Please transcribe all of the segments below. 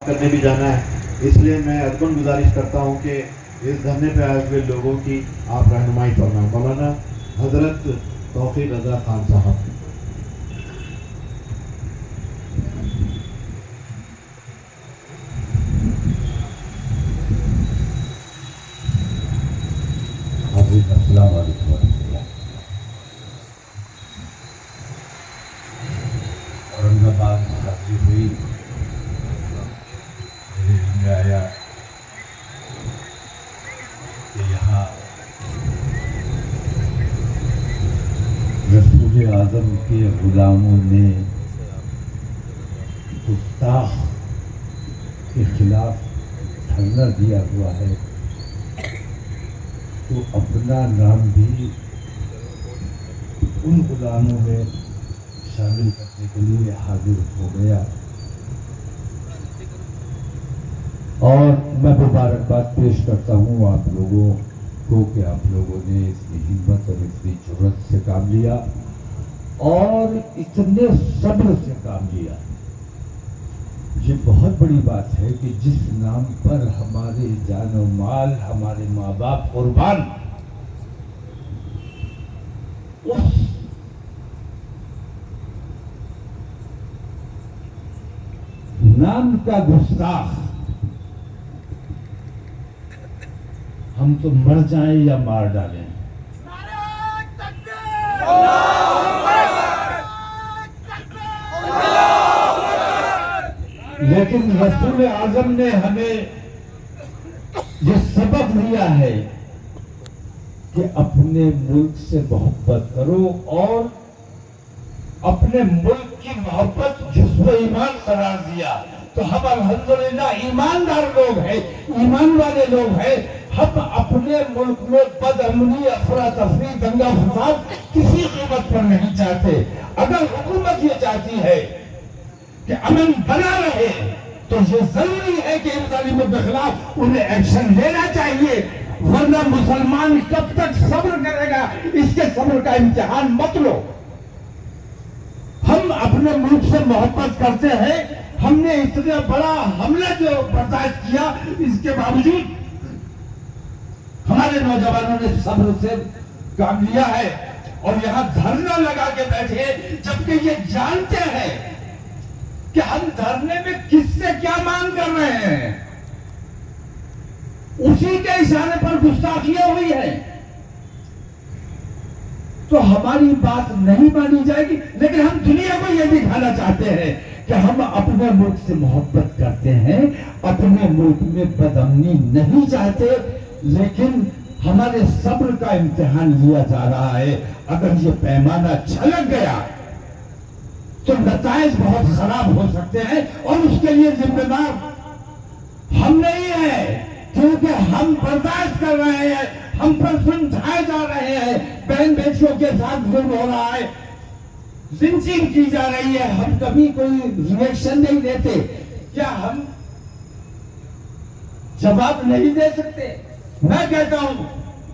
کرنے بھی جانا ہے، اس لیے میں ادباً گزارش کرتا ہوں کہ اس دھرنے پہ آئے ہوئے لوگوں کی آپ رہنمائی فرمائیں۔ مولانا حضرت توفیق رضا خان صاحب۔ السلام علیکم ورحمۃ اللہ۔ اورنگ آباد میں حاضری ہوئی، میرے علم میں آیا کہ یہاں رسول اعظم کے غلاموں نے گستاخ کے خلاف دھرنا دیا ہوا ہے، تو اپنا نام بھی ان غلاموں میں شامل کرنے کے لیے حاضر ہو گیا، اور میں مبارکباد پیش کرتا ہوں آپ لوگوں کو کہ آپ لوگوں نے اتنی ہمت اور اتنی جرأت سے کام لیا اور اتنے صبر سے کام لیا۔ یہ بہت بڑی بات ہے کہ جس نام پر ہمارے جان و مال، ہمارے ماں باپ قربان، اس نام کا گستاخ ہم تو مر جائیں یا مار ڈالیں، لیکن رسول اعظم نے ہمیں یہ سبق دیا ہے کہ اپنے ملک سے محبت کرو، اور اپنے ملک کی محبت جزو ایمان قرار دیا۔ تو ہم الحمدللہ ایماندار لوگ ہیں، ایمان والے لوگ ہیں۔ ہم اپنے ملک میں بد امنی، افراتفری، دنگا فساد کسی قیمت پر نہیں چاہتے۔ اگر حکومت یہ چاہتی ہے کہ امن بنا رہے تو یہ ضروری ہے کہ ان ظالموں کے خلاف انہیں ایکشن لینا چاہیے، ورنہ مسلمان کب تک صبر کرے گا؟ اس کے صبر کا امتحان مت لو۔ ہم اپنے ملک سے محبت کرتے ہیں، ہم نے اتنا بڑا حملہ جو برداشت کیا، اس کے باوجود ہمارے نوجوانوں نے صبر سے کام لیا ہے اور یہاں دھرنا لگا کے بیٹھے، جبکہ یہ جانتے ہیں کہ ہم دھرنے میں کس سے کیا مانگ کر رہے ہیں، اسی کے اشارے پر گستاخیاں ہوئی ہے، تو ہماری بات نہیں مانی جائے گی۔ لیکن ہم دنیا کو یہ دکھانا چاہتے ہیں کہ ہم اپنے ملک سے محبت کرتے ہیں، اپنے ملک میں بد امنی نہیں چاہتے، لیکن ہمارے صبر کا امتحان لیا جا رہا ہے۔ اگر یہ پیمانہ چھلک گیا تو نتائج بہت خراب ہو سکتے ہیں، اور اس کے لیے ذمہ دار ہم نہیں ہیں، کیونکہ ہم برداشت کر رہے ہیں، ہم پر سمجھائے جا رہے ہیں، بہن بیٹیوں کے ساتھ ظلم ہو رہا ہے، لنچنگ کی جا رہی ہے، ہم کبھی کوئی ریئیکشن نہیں دیتے۔ کیا ہم جواب نہیں دے سکتے؟ میں کہتا ہوں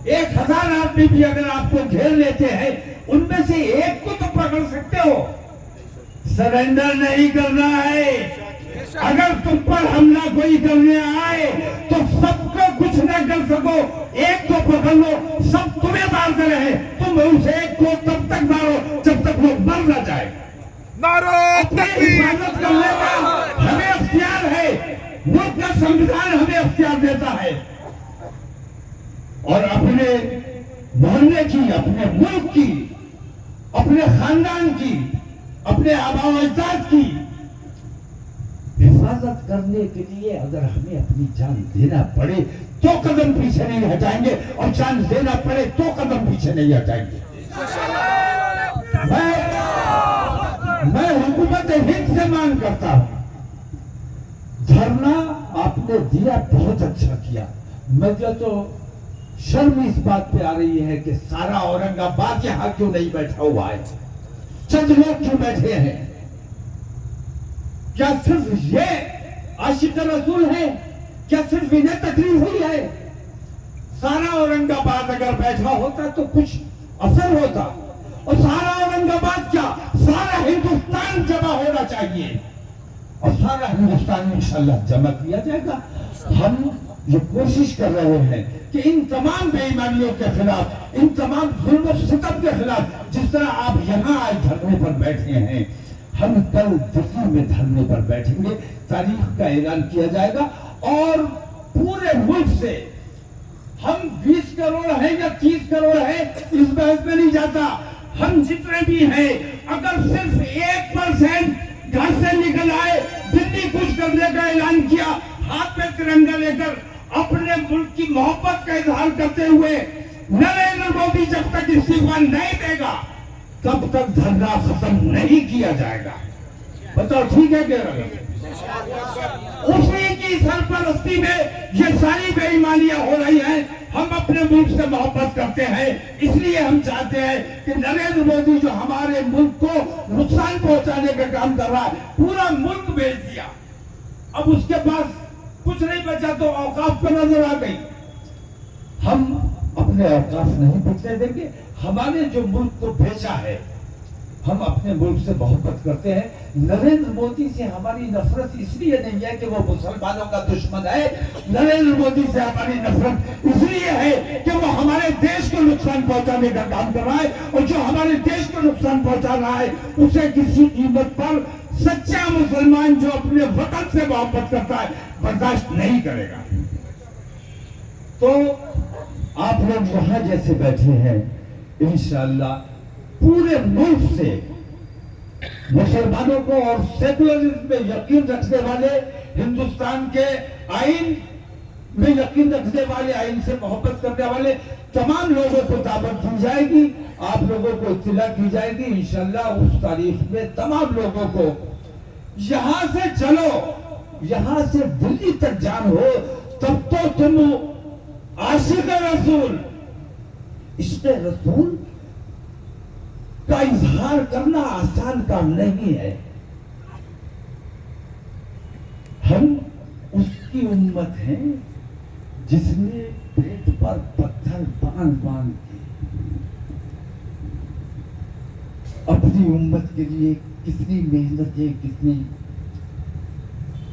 1000 آدمی بھی اگر آپ کو گھیر لیتے ہیں، ان میں سے ایک کو تو پکڑ سکتے ہو۔ سرنڈر نہیں کرنا ہے۔ اگر تم پر حملہ کوئی کرنے آئے تو سب کو کچھ نہ کر سکو، ایک کو پکڑ لو، سب تمہیں مارتے رہے، تم اس ایک کو تب تک مارو جب تک وہ مر نہ جائے۔ اپنی حفاظت کرنے کا ہمیں اختیار ہے، ملک کا سنویدھان ہمیں اختیار دیتا ہے، اور اپنے محلے کی، اپنے ملک کی، اپنے خاندان کی، اپنے آباء و اجداد کی حفاظت کرنے کے لیے اگر ہمیں اپنی جان دینا پڑے تو قدم پیچھے نہیں ہٹائیں گے، اور جان دینا پڑے تو قدم پیچھے نہیں ہٹائیں گے۔ میں حکومت ہند سے مانگ کرتا ہوں، دھرنا آپ نے دیا، بہت اچھا کیا۔ مجھے تو شرم اس بات پہ آ رہی ہے کہ سارا اورنگ آباد یہاں کیوں نہیں بیٹھا ہوا ہے، چند لوگ کیوں بیٹھے ہیں؟ کیا صرف یہ عاشق رسول ہے؟ کیا صرف انہیں تکلیف ہوئی ہے؟ سارا اورنگ آباد اگر بیٹھا ہوتا تو کچھ اثر ہوتا، اور سارا اورنگ آباد کیا، سارا ہندوستان جمع ہونا چاہیے۔ اور سارا ہندوستان انشاءاللہ جمع کیا جائے گا. ہم یہ کوشش کر رہے ہیں کہ ان تمام بے ایمانیوں کے خلاف, ان تمام ظلم و ستم کے خلاف, جس طرح آپ یہاں آج دھرنے پر بیٹھے ہیں, ہم کل دلی میں دھرنے پر بیٹھیں گے. تاریخ کا اعلان کیا جائے گا اور پورے ملک سے ہم 20 کروڑ ہیں یا 30 کروڑ ہیں اس بحث میں نہیں جاتا. ہم جتنے بھی ہیں اگر صرف 1% گھر سے نکل آئے, دلی کچھ کرنے کا اعلان کیا, ہاتھ میں ترنگا لے کر اپنے ملک کی محبت کا اظہار کرتے ہوئے, نریندر مودی جب تک استعفا نہیں دے گا تب تک دھرنا ختم نہیں کیا جائے گا. بتاؤ ٹھیک ہے کہ اسی کی سرپرستی میں یہ ساری بے ایمانیاں ہو رہی ہیں. ہم اپنے ملک سے محبت کرتے ہیں, اس لیے ہم چاہتے ہیں کہ نریندر مودی جو ہمارے ملک کو نقصان پہنچانے کا کام کر رہا ہے, پورا ملک بیچ دیا, اب اس کے پاس کچھ نہیں بچا تو اوقاف پہ نظر آ گئی. ہم اپنے اوقاف نہیں بچنے دیں گے. ہمارے جو ملک کو بیچا ہے, ہم اپنے ملک سے محبت کرتے ہیں. نریندر مودی سے ہماری نفرت اس لیے نہیں ہے کہ وہ مسلمانوں کا دشمن ہے. نریندر مودی سے ہماری نفرت اس لیے ہے کہ وہ ہمارے دیش کو نقصان پہنچانے کا کام کر رہا ہے, اور جو ہمارے دیش کو نقصان پہنچا رہا ہے اسے کسی قیمت پر سچا مسلمان جو اپنے وطن سے محبت کرتا ہے برداشت نہیں کرے گا. تو آپ لوگ یہاں جیسے بیٹھے ہیں, انشاءاللہ پورے ملک سے مسلمانوں کو اور سیکولرزم میں یقین رکھنے والے, ہندوستان کے آئین میں یقین رکھنے والے, آئین سے محبت کرنے والے تمام لوگوں کو دعوت دی جائے گی. آپ لوگوں کو اطلاع کی جائے گی. انشاءاللہ اس تاریخ میں تمام لوگوں کو یہاں سے چلو, یہاں سے دلی تک جان ہو, تب تو تم عاشق رسول, عشق رسول کا اظہار کرنا آسان کام نہیں ہے. ہم اس کی امت ہیں جس نے پیٹ پر پتھر باندھ باندھ کے اپنی امت کے لیے کتنی محنتیں, کتنی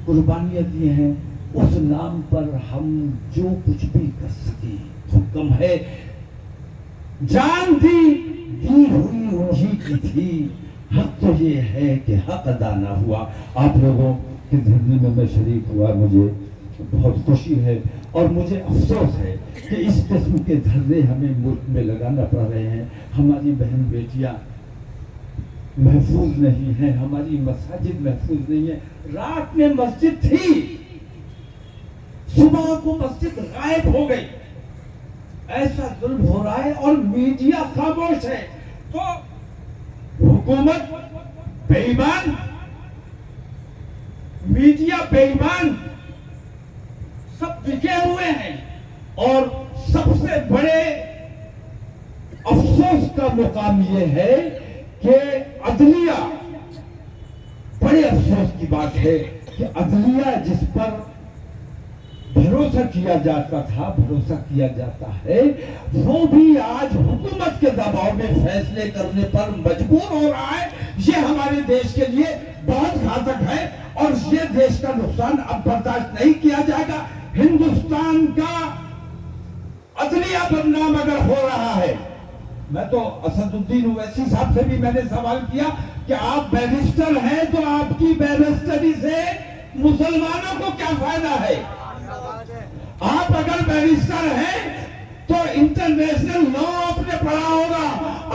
قربانیاں دی ہیں. اس نام پر ہم جو کچھ بھی کر سکیں, حکم ہے جان دی ہوئی انہی کی تھی. حق تو یہ ہے کہ حق ادا نہ ہوا. آپ لوگوں کے دھرنے میں میں شریک ہوا, مجھے بہت خوشی ہے اور مجھے افسوس ہے کہ اس قسم کے دھرنے ہمیں ملک میں لگانا پڑ رہے ہیں. ہماری بہن بیٹیاں محفوظ نہیں ہیں, ہماری مساجد محفوظ نہیں ہیں. رات میں مسجد تھی, صبح کو مسجد غائب ہو گئی. ایسا ظلم ہو رہا ہے اور میڈیا خاموش ہے. تو حکومت بے ایمان, میڈیا بے ایمان, سب بکے ہوئے ہیں. اور سب سے بڑے افسوس کا مقام یہ ہے کہ عدلیہ, بڑے افسوس کی بات ہے کہ عدلیہ جس پر بھروسہ کیا جاتا تھا, بھروسہ کیا جاتا ہے, وہ بھی آج حکومت کے دباؤ میں فیصلے کرنے پر مجبور ہو رہا ہے. یہ ہمارے دیش کے لیے بہت گھاتک ہے اور یہ دیش کا نقصان اب برداشت نہیں کیا جائے گا. ہندوستان کا عدلیہ بدنام اگر ہو رہا ہے, میں تو اسد الدین اویسی صاحب سے بھی میں نے سوال کیا کہ آپ بیرسٹر ہیں تو آپ کی بیرسٹری سے مسلمانوں کو کیا فائدہ ہے؟ آپ اگر بیرسٹر ہیں تو انٹرنیشنل لا آپ نے پڑھا ہوگا.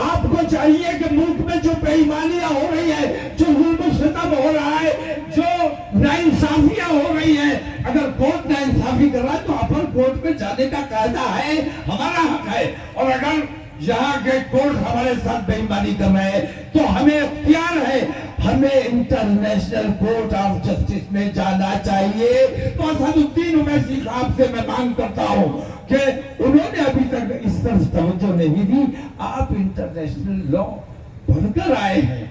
آپ کو چاہیے کہ ملک میں جو بے ایمانیاں ہو رہی ہیں, جو ظلم و ستم ہو رہا ہے, جو ناانصافیاں ہو رہی ہیں, اگر کورٹ ناانصافی کر رہا ہے تو اپن کورٹ میں جانے کا قاعدہ ہے, ہمارا حق ہے. اور اگر یہاں کے کورٹ ہمارے ساتھ بے ایمانی کر رہے ہیں تو ہمیں اختیار ہے, ہمیں انٹرنیشنل کورٹ آف جسٹس میں جانا چاہیے. تو اسد الدین اویسی صاحب سے میں مانگ کرتا ہوں کہ انہوں نے ابھی تک اس طرف توجہ نہیں دی. آپ انٹرنیشنل لا پڑھ کر آئے ہیں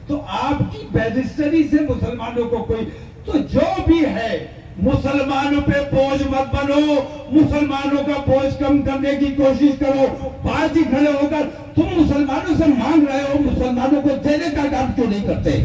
تو آپ کی بیرسٹری سے مسلمانوں کو کوئی, تو جو بھی ہے مسلمانوں پہ بوجھ مت بنو, مسلمانوں کا بوجھ کم کرنے کی کوشش کرو. پارٹی کھڑے ہو کر تم مسلمانوں سے مانگ رہے ہو, مسلمانوں کو دینے کا کام کیوں نہیں کرتے؟